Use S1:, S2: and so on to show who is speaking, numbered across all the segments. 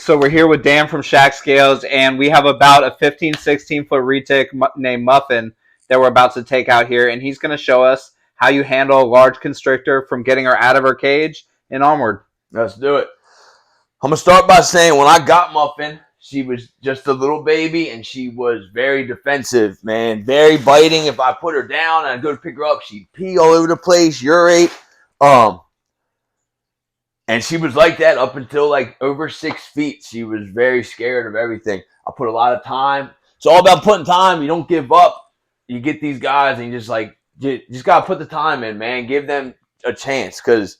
S1: So we're here with Dan from Shac Scales, and we have about a 15, 16-foot retic named Muffin that we're about to take out here, and he's going to show us how you handle a large constrictor from getting her out of her cage and onward.
S2: Let's do it. I'm going to start by saying when I got Muffin, she was just a little baby, and she was very defensive, man. Very biting. If I put her down and I'd go to pick her up, she'd pee all over the place, urate. And she was like that up until like over 6 feet. She was very scared of everything. I put a lot of time. It's all about putting time. You don't give up. You get these guys and you just got to put the time in, man. Give them a chance because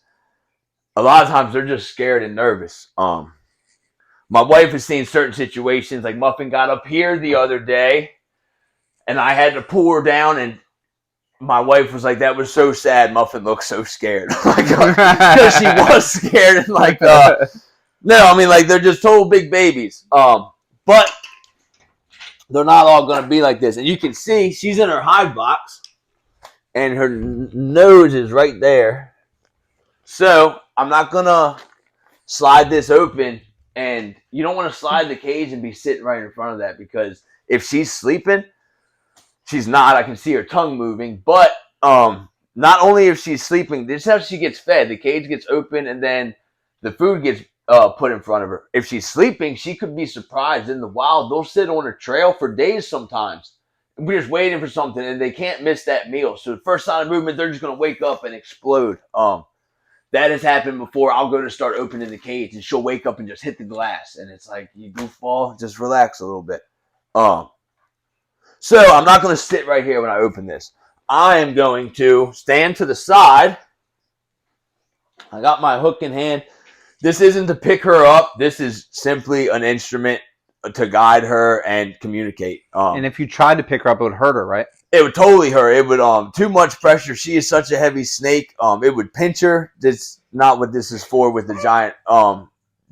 S2: a lot of times they're just scared and nervous. My wife has seen certain situations. Like Muffin got up here the other day and I had to pull her down, and my wife was like, that was so sad. Muffin looked so scared. Because she was scared. And no, I mean, like, they're just total big babies. But they're not all going to be like this. And you can see she's in her hive box, and her nose is right there. So I'm not going to slide this open. And you don't want to slide the cage and be sitting right in front of that, because if she's sleeping, she's not. I can see her tongue moving. But not only if she's sleeping, this is how she gets fed. The cage gets open, and then the food gets put in front of her. If she's sleeping, she could be surprised. In the wild, they'll sit on a trail for days sometimes. We're just waiting for something, and they can't miss that meal. So the first sign of movement, they're just going to wake up and explode. That has happened before. I'll go to start opening the cage, and she'll wake up and just hit the glass. And it's like, you goofball, just relax a little bit. So I'm not going to sit right here when I open this. I am going to stand to the side. I got my hook in hand. This isn't to pick her up. This is simply an instrument to guide her and communicate.
S1: And if you tried to pick her up, it would hurt her, right?
S2: It would totally hurt. It would too much pressure. She is such a heavy snake. It would pinch her. That's not what this is for with the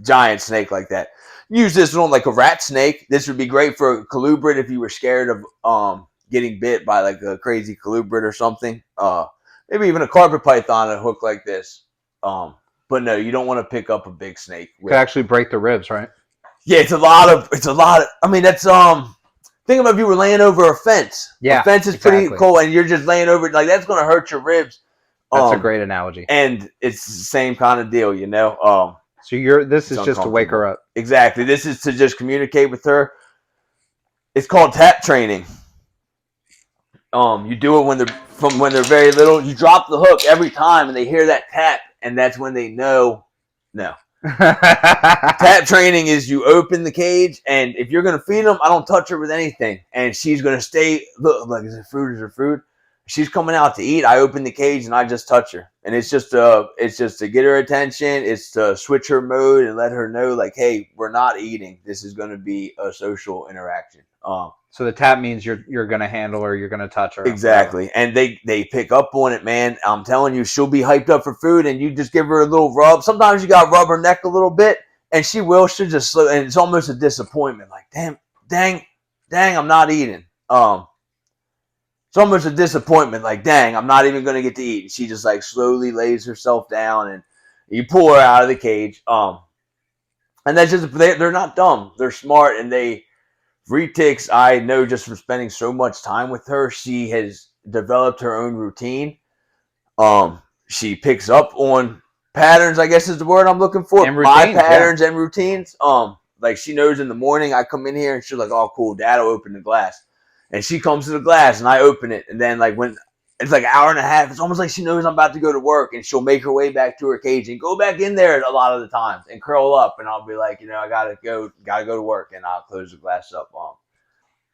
S2: giant snake like that. Use this one like a rat snake. This would be great for a colubrid if you were scared of getting bit by like a crazy colubrid or something. Maybe even a carpet python, a hook like this. But no, you don't want to pick up a big snake.
S1: Could actually break the ribs, right?
S2: Yeah, it's a lot of. I mean, that's think about if you were laying over a fence.
S1: Yeah,
S2: a fence is pretty cool, and you're just laying over it. Like, that's going to hurt your ribs.
S1: That's a great analogy.
S2: And it's the same kind of deal, you know.
S1: So this is just to wake her up.
S2: Exactly. This is to just communicate with her. It's called tap training. You do it when they're very little. You drop the hook every time, and they hear that tap, and that's when they know. No. Tap training is you open the cage, and if you're going to feed them, I don't touch her with anything, and she's going to stay. Look, like, is it food? Is it food? She's coming out to eat. I open the cage and I just touch her, and it's just to get her attention. It's to switch her mode and let her know, like, hey, we're not eating. This is going to be a social interaction.
S1: So the tap means you're going to handle her, you're going to touch her.
S2: Exactly, and they pick up on it, man. I'm telling you, she'll be hyped up for food, and you just give her a little rub. Sometimes you got to rub her neck a little bit, and she'll just slow, and it's almost a disappointment. Like, dang, I'm not eating. It's almost a disappointment. Like, dang, I'm not even going to get to eat. And she just like slowly lays herself down, and you pull her out of the cage. And that's just, they're not dumb. They're smart, and Retics, I know just from spending so much time with her, she has developed her own routine. She picks up on patterns, I guess is the word I'm looking for.
S1: And routines,
S2: my patterns and routines. Like, she knows in the morning I come in here and she's like, oh, cool, Dad will open the glass. And she comes to the glass and I open it. And then, like, when it's like an hour and a half, it's almost like she knows I'm about to go to work, and she'll make her way back to her cage and go back in there a lot of the times and curl up. And I'll be like, I gotta go to work, and I'll close the glass up.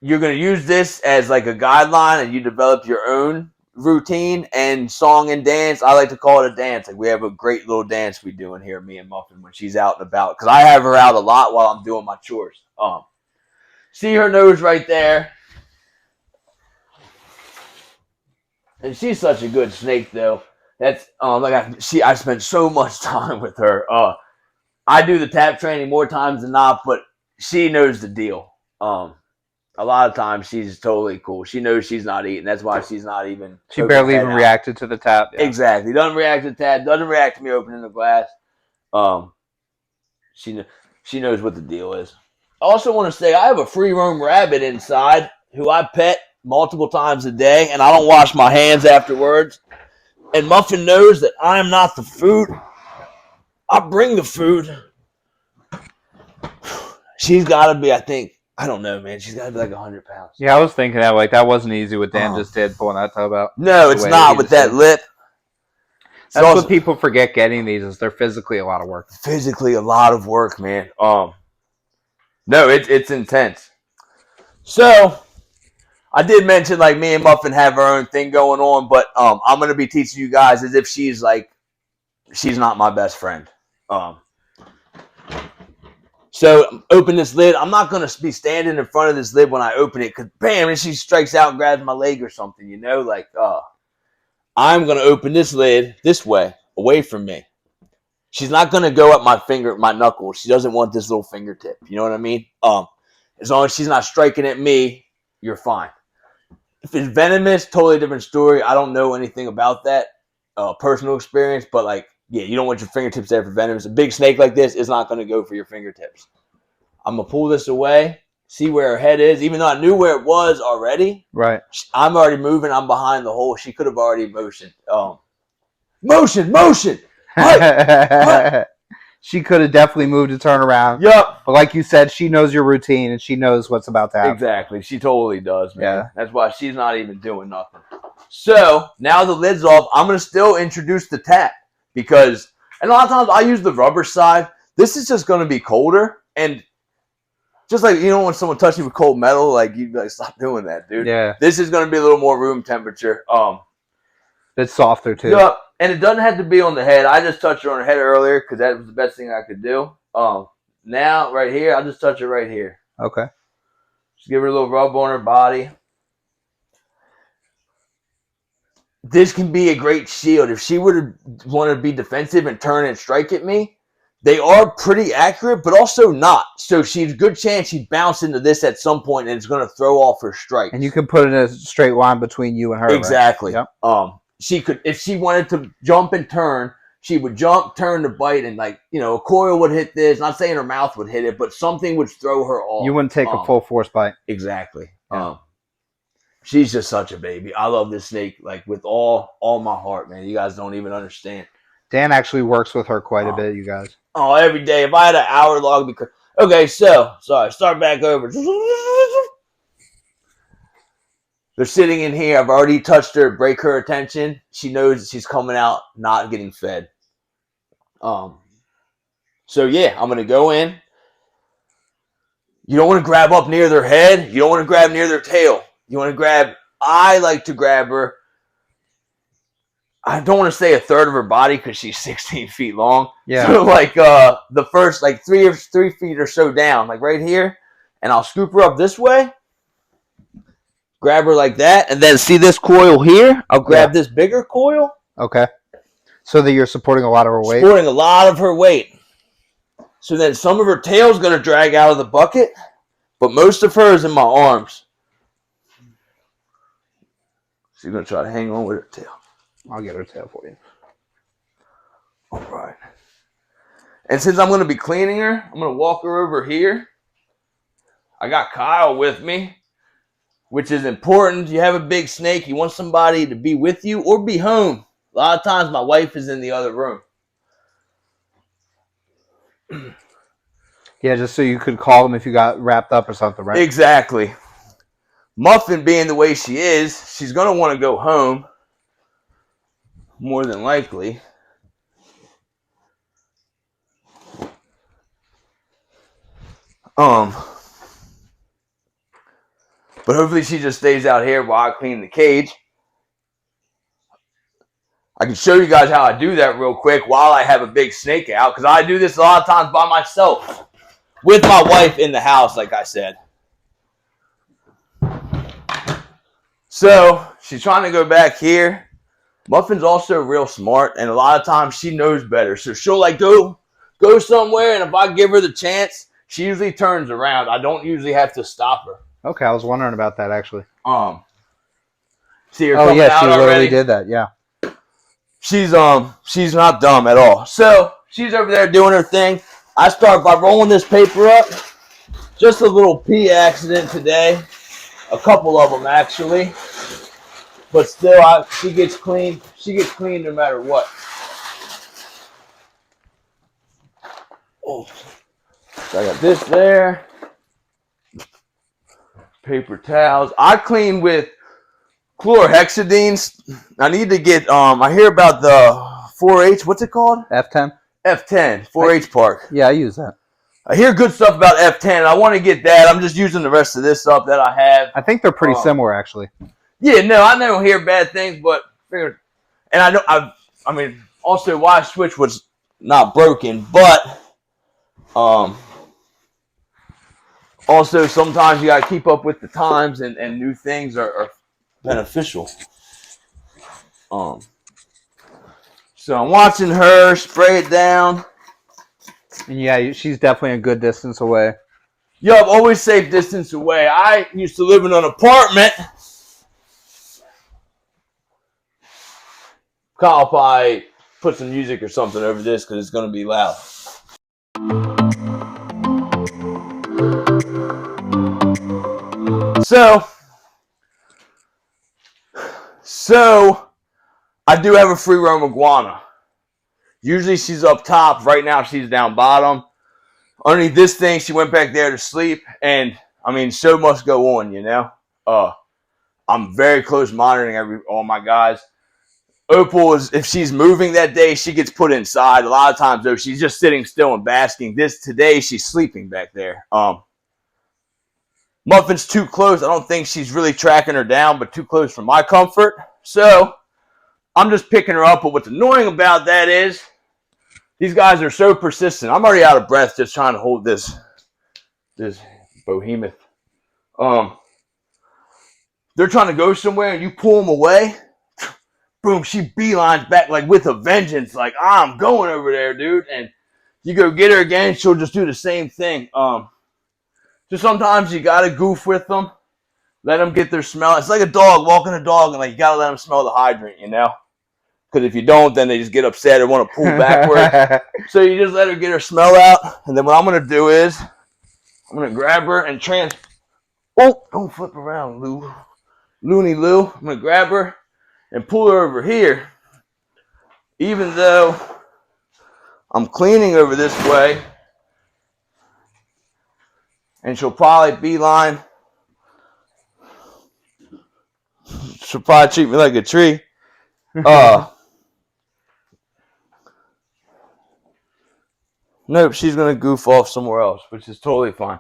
S2: You're going to use this as like a guideline, and you develop your own routine and song and dance. I like to call it a dance. Like, we have a great little dance we do in here, me and Muffin, when she's out and about, because I have her out a lot while I'm doing my chores. See her nose right there. And she's such a good snake, though. That's I spent so much time with her. I do the tap training more times than not, but she knows the deal. A lot of times she's totally cool. She knows she's not eating. That's why she's not even.
S1: She barely even reacted to the tap.
S2: Yeah. Exactly. Doesn't react to the tap. Doesn't react to me opening the glass. She knows what the deal is. I also want to say I have a free roam rabbit inside who I pet multiple times a day, and I don't wash my hands afterwards. And Muffin knows that I am not the food. I bring the food. She's got to be, I don't know, man. She's got to be like 100 pounds.
S1: Yeah, I was thinking that. Like, that wasn't easy what Dan just did, pulling that tub out.
S2: No, it's not with that lip.
S1: That's what people forget getting these is they're physically a lot of work.
S2: Physically a lot of work, man. No, it's intense. So, I did mention like me and Muffin have our own thing going on, but I'm gonna be teaching you guys as if she's not my best friend. So open this lid. I'm not gonna be standing in front of this lid when I open it, cause bam, and she strikes out and grabs my leg or something, you know, like I'm gonna open this lid this way, away from me. She's not gonna go up my knuckle. She doesn't want this little fingertip. You know what I mean? As long as she's not striking at me, you're fine. If it's venomous, totally different story. I don't know anything about that personal experience, but like, yeah, you don't want your fingertips there for venomous. A big snake like this is not gonna go for your fingertips. I'm gonna pull this away, see where her head is, even though I knew where it was already.
S1: Right.
S2: I'm already moving. I'm behind the hole. She could have already motioned. Motion. What?
S1: She could have definitely moved to turn around.
S2: Yep.
S1: But like you said, she knows your routine and she knows what's about to happen.
S2: Exactly. She totally does, man.
S1: Yeah.
S2: That's why she's not even doing nothing. So now the lid's off. I'm going to still introduce the tap because, and a lot of times I use the rubber side. This is just going to be colder. And just like, you know, when someone touches you with cold metal, like you'd be like, stop doing that, dude.
S1: Yeah.
S2: This is going to be a little more room temperature.
S1: It's softer too.
S2: Yep. And it doesn't have to be on the head. I just touched her on her head earlier because that was the best thing I could do. Now, right here, I'll just touch her right here.
S1: Okay.
S2: Just give her a little rub on her body. This can be a great shield. If she were to want to be defensive and turn and strike at me, they are pretty accurate, but also not. So she's a good chance she'd bounce into this at some point and it's going to throw off her strike.
S1: And you can put it in a straight line between you and her.
S2: Exactly.
S1: Right? Yep.
S2: She could, if she wanted to jump and turn, she would jump, turn to bite, and like, you know, a coil would hit this. Not saying her mouth would hit it, but something would throw her off.
S1: You wouldn't take a full force bite.
S2: Exactly.
S1: Yeah.
S2: She's just such a baby. I love this snake like with all my heart, man. You guys don't even understand.
S1: Dan actually works with her quite a bit, you guys.
S2: Oh, every day. If I had an hour long, because okay, so sorry, start back over. They're sitting in here. I've already touched her, break her attention. She knows she's coming out, not getting fed. So yeah, I'm gonna go in. You don't want to grab up near their head. You don't want to grab near their tail. You want to grab. I like to grab her. I don't want to say a third of her body because she's 16 feet long.
S1: Yeah.
S2: So like the first like 3 feet or so down, like right here, and I'll scoop her up this way. Grab her like that, and then see this coil here? I'll grab this bigger coil.
S1: Okay. So that you're supporting a lot of her weight?
S2: Supporting a lot of her weight. So then some of her tail's going to drag out of the bucket, but most of her is in my arms. She's going to try to hang on with her tail.
S1: I'll get her tail for you.
S2: All right. And since I'm going to be cleaning her, I'm going to walk her over here. I got Kyle with me, which is important. You have a big snake. You want somebody to be with you or be home. A lot of times my wife is in the other room.
S1: Yeah, just so you could call them if you got wrapped up or something, right?
S2: Exactly. Muffin being the way she is, she's going to want to go home. More than likely. But hopefully she just stays out here while I clean the cage. I can show you guys how I do that real quick while I have a big snake out, because I do this a lot of times by myself with my wife in the house, like I said. So she's trying to go back here. Muffin's also real smart, and a lot of times she knows better. So she'll like go somewhere, and if I give her the chance, she usually turns around. I don't usually have to stop her.
S1: Okay, I was wondering about that actually.
S2: See her coming out
S1: she literally
S2: already?
S1: did that, yeah.
S2: She's not dumb at all. So she's over there doing her thing. I start by rolling this paper up. Just a little pee accident today. A couple of them actually. But still, she gets clean. She gets clean no matter what. Oh. So I got this there. Paper towels. I clean with chlorhexidines. I need to get, I hear about the 4-H. What's it called?
S1: F10.
S2: F10, 4-H Park.
S1: Yeah, I use that.
S2: I hear good stuff about F10. I want to get that. I'm just using the rest of this up that I have.
S1: I think they're pretty similar, actually.
S2: Yeah, no, I don't hear bad things, but and I know I mean, also why switch was not broken, but also sometimes you gotta keep up with the times and new things are beneficial. So I'm watching her spray it down.
S1: And yeah, she's definitely a good distance away.
S2: Yup, always safe distance away. I used to live in an apartment. Kyle probably put some music or something over this because it's going to be loud. So I do have a free roam iguana. Usually she's up top. Right now she's down bottom. Underneath this thing, she went back there to sleep. And, I mean, show must go on, you know. I'm very close monitoring all my guys. Opal is, if she's moving that day, she gets put inside. A lot of times, though, she's just sitting still and basking. Today, she's sleeping back there. Muffin's too close. I don't think she's really tracking her down, but too close for my comfort. So I'm just picking her up. But what's annoying about that is these guys are so persistent. I'm already out of breath just trying to hold this behemoth. They're trying to go somewhere and you pull them away. Boom, she beelines back like with a vengeance. Like, I'm going over there, dude. And you go get her again, she'll just do the same thing. So sometimes you got to goof with them. Let them get their smell. It's like a dog, walking a dog, and like you got to let them smell the hydrant, you know? Because if you don't, then they just get upset or want to pull backward. So you just let her get her smell out. And then what I'm going to do is I'm going to grab her and oh, don't flip around, Looney Lou. I'm going to grab her and pull her over here. Even though I'm cleaning over this way, and she'll probably beeline. She'll probably treat me like a tree. Nope, she's going to goof off somewhere else, which is totally fine.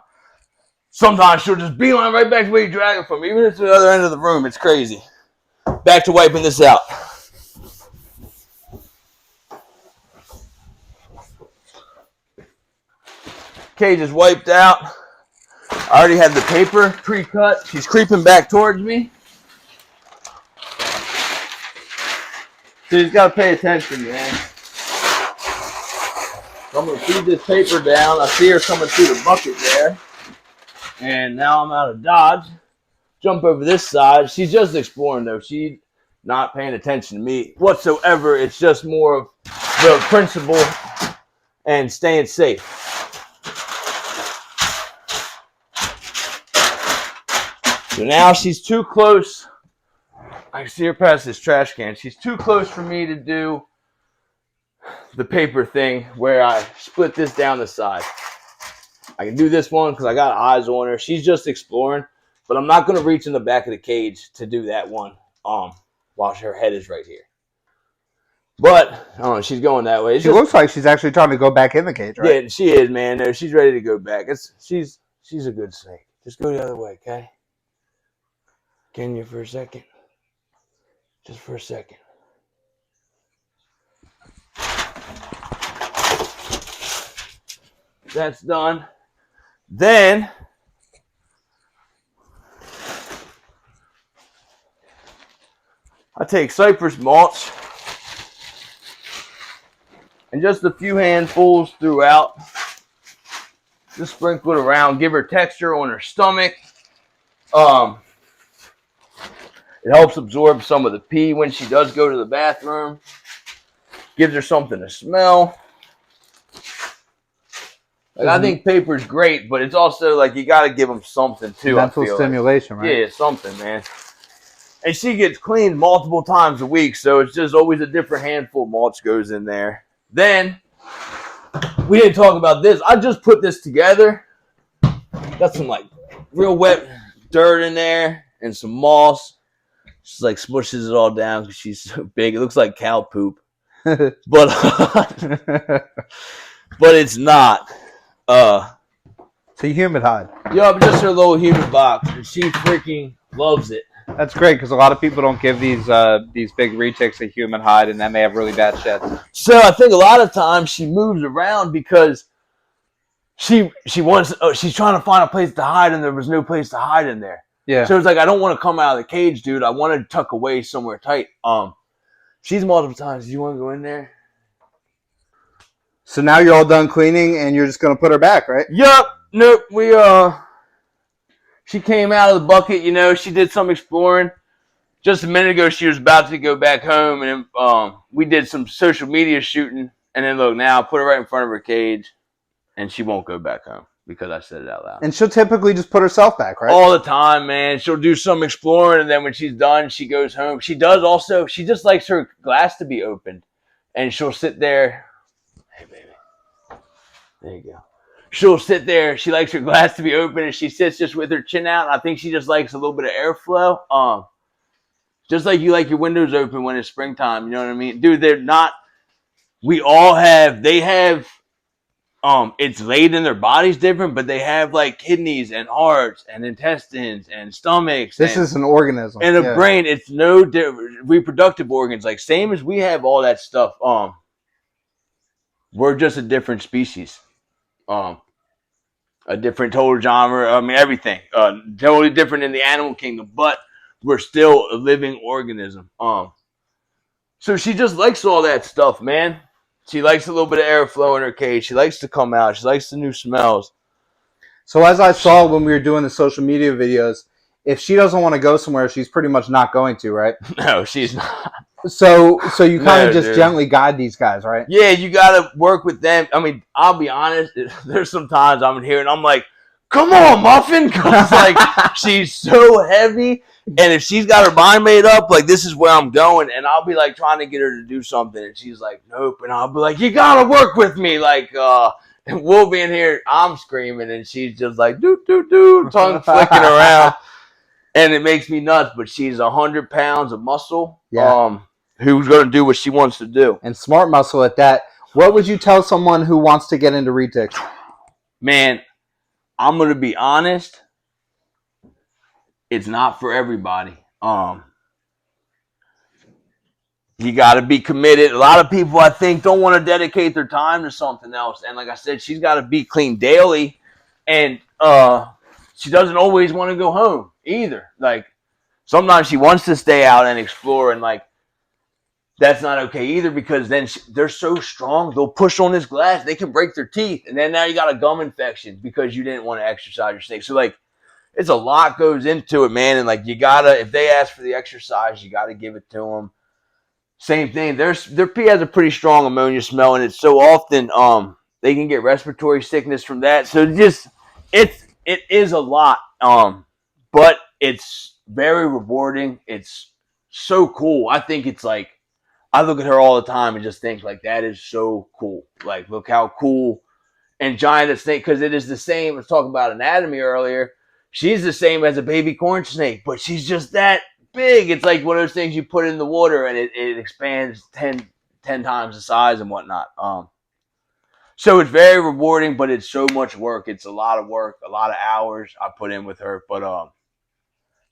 S2: Sometimes she'll just beeline right back to where you drag her from. Even if it's the other end of the room, it's crazy. Back to wiping this out. Cage is wiped out. I already have the paper pre-cut. She's creeping back towards me. So you just got to pay attention, man. So I'm going to feed this paper down. I see her coming through the bucket there. And now I'm out of dodge. Jump over this side. She's just exploring, though. She's not paying attention to me whatsoever. It's just more of the principle and staying safe. So now she's too close. I can see her past this trash can. She's too close for me to do the paper thing where I split this down the side. I can do this one because I got eyes on her. She's just exploring, but I'm not going to reach in the back of the cage to do that one while her head is right here. But, I don't know, she's going that way.
S1: She looks like she's actually trying to go back in the cage, right?
S2: Yeah, she is, man. No, she's ready to go back. She's a good snake. Just go the other way, okay? Can you for a second? Just for a second. That's done. Then I take cypress mulch and just a few handfuls throughout. Just sprinkle it around, give her texture on her stomach. It helps absorb some of the pee when she does go to the bathroom. Gives her something to smell. Like I think paper's great, but it's also like you got to give them something too.
S1: mental
S2: I feel
S1: stimulation,
S2: like.
S1: right?
S2: Yeah, something, man. And she gets cleaned multiple times a week, so it's just always a different handful of mulch goes in there. Then we didn't talk about this. I just put this together. Got some like real wet dirt in there and some moss. She's like smushes it all down because she's so big. It looks like cow poop, but but it's not.
S1: It's a humid hide.
S2: Yup, just her little humid box, and she freaking loves it.
S1: That's great because a lot of people don't give these big retics a human hide, and then they have really bad sheds.
S2: So I think a lot of times she moves around because she wants. She's trying to find a place to hide, and there was no place to hide in there.
S1: Yeah.
S2: So it's like I don't want to come out of the cage, dude. I want to tuck away somewhere tight. She's multiple times. Do you want to go in there?
S1: So now you're all done cleaning, and you're just gonna put her back, right?
S2: Yup. Nope. She came out of the bucket. You know, she did some exploring. Just a minute ago, she was about to go back home, and we did some social media shooting. And then look, now I put her right in front of her cage, and she won't go back home because I said it out loud.
S1: And she'll typically just put herself back, right?
S2: All the time, man. She'll do some exploring, and then when she's done, she goes home. She does also. She just likes her glass to be opened, and she'll sit there. Hey, baby. There you go. She'll sit there. She likes her glass to be open, and she sits just with her chin out. And I think she just likes a little bit of airflow. Just like you like your windows open when it's springtime. You know what I mean? Dude, they're not. We all have. They have. It's laid in their bodies different, but they have like kidneys and hearts and intestines and stomachs.
S1: This is an organism.
S2: And a brain. It's no reproductive organs. Like same as we have all that stuff. We're just a different species. A different total genre. I mean, everything. Totally different in the animal kingdom, but we're still a living organism. So she just likes all that stuff, man. She likes a little bit of airflow in her cage. She likes to come out. She likes the new smells.
S1: So as I saw when we were doing the social media videos, if she doesn't want to go somewhere, she's pretty much not going to, right?
S2: No, she's not.
S1: So you kind of just gently guide these guys, right?
S2: Yeah, you got to work with them. I mean, I'll be honest. There's some times I'm in here and I'm like, come on, Muffin. Because like, she's so heavy. And if she's got her mind made up, like, this is where I'm going. And I'll be like trying to get her to do something. And she's like, nope. And I'll be like, you got to work with me. Like, and we'll be in here. I'm screaming. And she's just like, doo, doo, doo, tongue flicking around. And it makes me nuts. But she's 100 pounds of muscle.
S1: Yeah.
S2: Who's going to do what she wants to do.
S1: And smart muscle at that. What would you tell someone who wants to get into retics?
S2: Man, I'm going to be honest. It's not for everybody. You got to be committed. A lot of people, I think, don't want to dedicate their time to something else. And like I said, she's got to be clean daily. And she doesn't always want to go home either. Like, sometimes she wants to stay out and explore, and like, that's not okay either, because then they're so strong, they'll push on this glass, they can break their teeth, and then now you got a gum infection because you didn't want to exercise your snake. So like, it's a lot goes into it, man. And like, you gotta, if they ask for the exercise, you gotta give it to them. Same thing. Their pee has a pretty strong ammonia smell, and it's so often they can get respiratory sickness from that. So it is a lot, but it's very rewarding. It's so cool. I think it's like, I look at her all the time and just think like, that is so cool. Like, look how cool and giant a snake, because it is the same. I was talking about anatomy earlier. She's the same as a baby corn snake, but she's just that big. It's like one of those things you put in the water and it expands 10 times the size and whatnot. So it's very rewarding, but it's so much work. It's a lot of work, a lot of hours I put in with her. But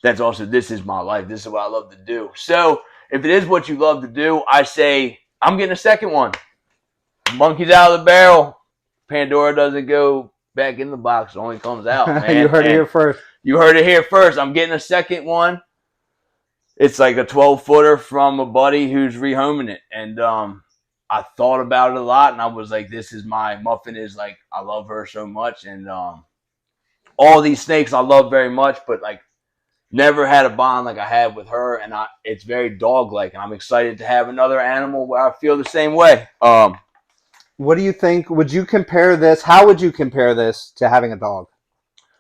S2: that's also, this is my life. This is what I love to do. So if it is what you love to do, I say, I'm getting a second one. Monkey's out of the barrel. Pandora doesn't go back in the box. It only comes out, man.
S1: You heard it here first.
S2: You heard it here first. I'm getting a second one. It's like a 12-footer from a buddy who's rehoming it. And I thought about it a lot, and I was like, this is my Muffin is like, I love her so much. And all these snakes I love very much, but like, never had a bond like I had with her, and it's very dog-like, and I'm excited to have another animal where I feel the same way.
S1: Well, What do you think? Would you compare this? How would you compare this to having a dog,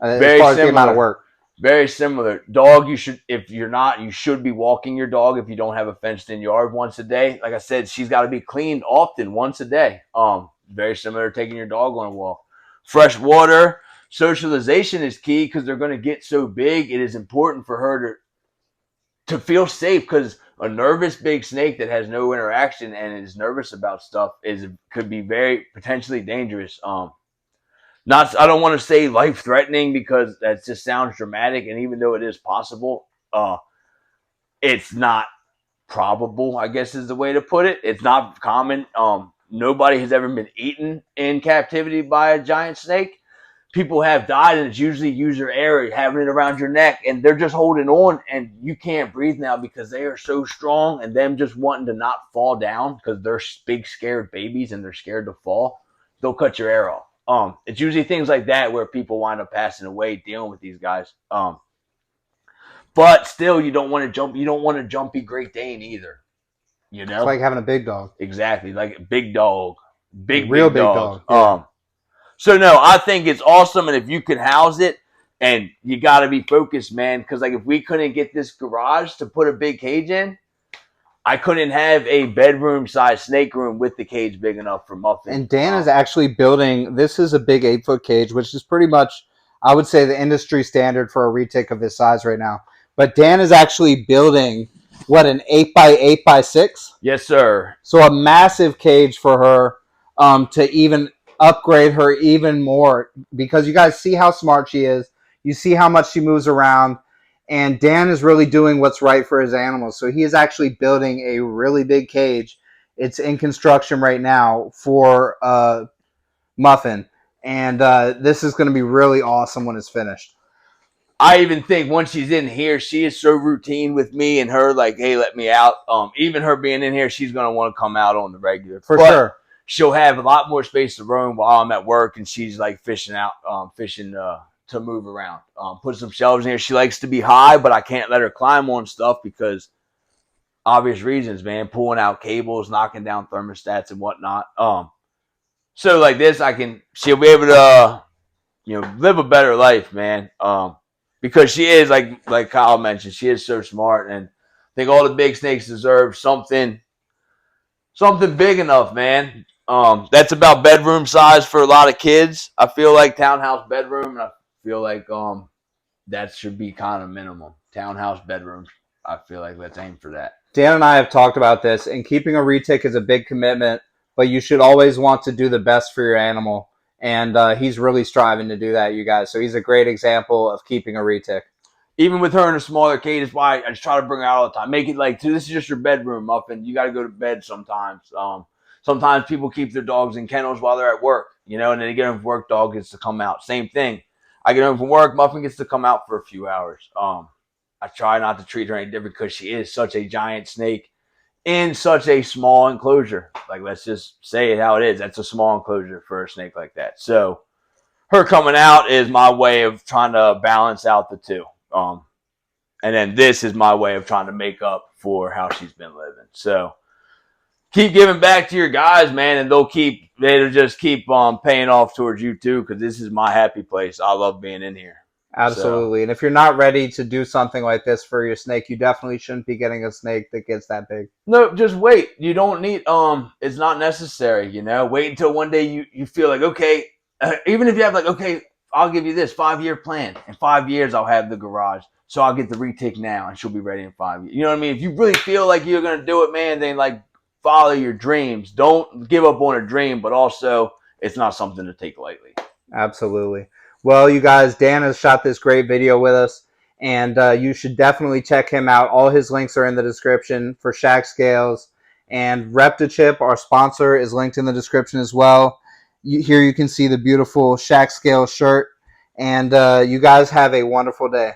S1: as
S2: Very
S1: far as the amount of
S2: similar.
S1: work?
S2: Very similar. Dog, you should, if you're not, you should be walking your dog if you don't have a fenced in yard once a day. Like I said, she's got to be cleaned often, once a day. Very similar to taking your dog on a walk. Fresh water, socialization is key because they're going to get so big. It is important for her to feel safe because a nervous big snake that has no interaction and is nervous about stuff could be very potentially dangerous. Not, I don't want to say life threatening because that just sounds dramatic, and even though it is possible, it's not probable, I guess is the way to put it. It's not common. Nobody has ever been eaten in captivity by a giant snake. People have died, and it's usually user error, having it around your neck, and they're just holding on, and you can't breathe now because they are so strong, and them just wanting to not fall down because they're big, scared babies, and they're scared to fall. They'll cut your air off. It's usually things like that where people wind up passing away dealing with these guys. But still, you don't want to jump. You don't want a jumpy Great Dane either. You
S1: It's
S2: know
S1: like having a big dog,
S2: exactly like a big dog,
S1: real
S2: big
S1: big
S2: dogs.
S1: dog. Yeah.
S2: So no, I think it's awesome, and if you can house it, and you got to be focused, man, because like if we couldn't get this garage to put a big cage in, I couldn't have a bedroom size snake room with the cage big enough for Muffin.
S1: And Dan is actually building. This is a big 8-foot cage, which is pretty much, I would say, the industry standard for a retic of his size right now. But Dan is actually building what, an 8x8x6?
S2: Yes, sir.
S1: So a massive cage for her, to even upgrade her even more, because you guys see how smart she is. You see how much she moves around. And Dan is really doing what's right for his animals. So he is actually building a really big cage. It's in construction right now for Muffin. And this is going to be really awesome when it's finished.
S2: I even think once she's in here, she is so routine with me and her, like, hey, let me out. Even her being in here, she's gonna want to come out on the regular.
S1: For sure.
S2: She'll have a lot more space to roam while I'm at work, and she's like fishing to move around. Put some shelves in here. She likes to be high, but I can't let her climb on stuff because obvious reasons, man. Pulling out cables, knocking down thermostats and whatnot. So like this, she'll be able to, live a better life, man. Because she is like Kyle mentioned, she is so smart, and I think all the big snakes deserve something big enough, man. That's about bedroom size for a lot of kids. I feel like townhouse bedroom, and I feel like that should be kind of minimum. Townhouse bedrooms. I feel like let's aim for that.
S1: Dan and I have talked about this, and keeping a retic is a big commitment, but you should always want to do the best for your animal. And he's really striving to do that, you guys. So he's a great example of keeping a retic.
S2: Even with her in a smaller cage, that's why I just try to bring her out all the time. Make it like, this is just your bedroom, Muffin. You got to go to bed sometimes. Sometimes people keep their dogs in kennels while they're at work, and then they get home from work, dog gets to come out. Same thing. I get home from work, Muffin gets to come out for a few hours. I try not to treat her any different because she is such a giant snake in such a small enclosure. Like, let's just say it how it is. That's a small enclosure for a snake like that. So her coming out is my way of trying to balance out the two. And then this is my way of trying to make up for how she's been living. So keep giving back to your guys, man, and they'll just keep paying off towards you too, because this is my happy place. I love being in here.
S1: Absolutely.
S2: So,
S1: and if you're not ready to do something like this for your snake, you definitely shouldn't be getting a snake that gets that big.
S2: No, just wait. You don't need it's not necessary, Wait until one day you feel like, okay, even if you have like, okay, I'll give you this 5-year plan. In 5 years I'll have the garage. So I'll get the retic now and she'll be ready in 5 years. You know what I mean? If you really feel like you're gonna do it, man, then like follow your dreams. Don't give up on a dream, but also it's not something to take lightly.
S1: Absolutely. Well, you guys, Dan has shot this great video with us, and you should definitely check him out. All his links are in the description for Shac Scales. And Reptichip, our sponsor, is linked in the description as well. Here you can see the beautiful Shac Scales shirt. And you guys have a wonderful day.